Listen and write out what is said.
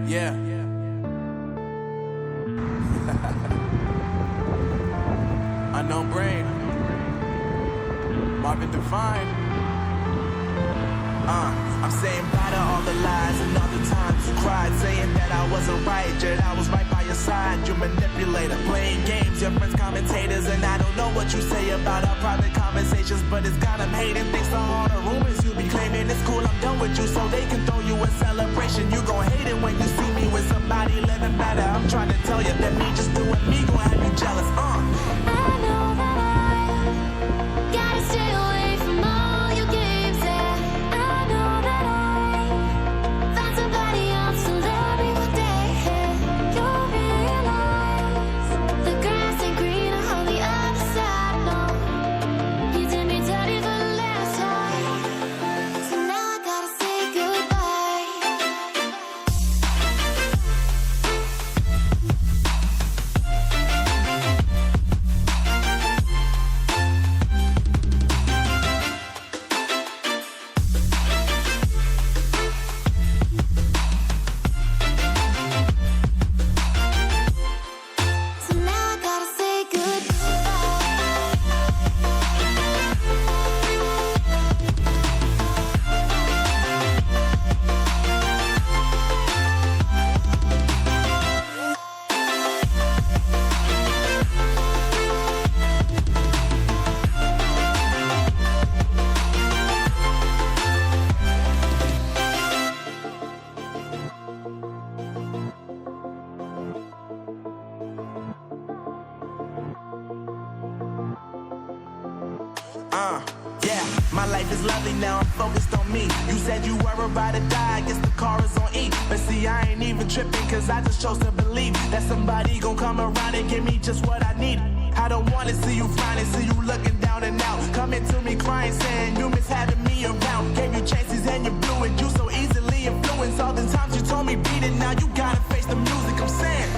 Yeah. Unknown Brain. Marvin Devine. I'm saying bye to all the lies and all the times you cried, saying that I wasn't right, yet I was right by your side. You manipulator, playing games, your friends commentators, and I don't know what you say about our private conversations, but it's got them hating. Thanks to all the rumors you be claiming. It's cool, I'm done with you, so they can throw you a celebration. You gon' hate it when you see me with somebody living better. I'm trying to tell you that me just doing me gon' have you jealous. I know that I gotta stay away from all your games, yeah. I know that I find somebody else to love me one day, yeah. You'll realize the grass ain't greener on the other side, no. You did me dirty for the last time, so now I gotta say goodbye. So now I gotta say goodbye. Yeah, my life is lovely now, I'm focused on me. You said you were about to die, I guess the car is on E. But see, I ain't even tripping, cause I just chose to believe that somebody gon' come around and give me just what I need. I don't wanna see you frowning, see you looking down and out, coming to me crying, saying you miss having me around. Gave you chances and you blew it, you so easily influenced. All the times you told me beat it, now you gotta face the music. I'm saying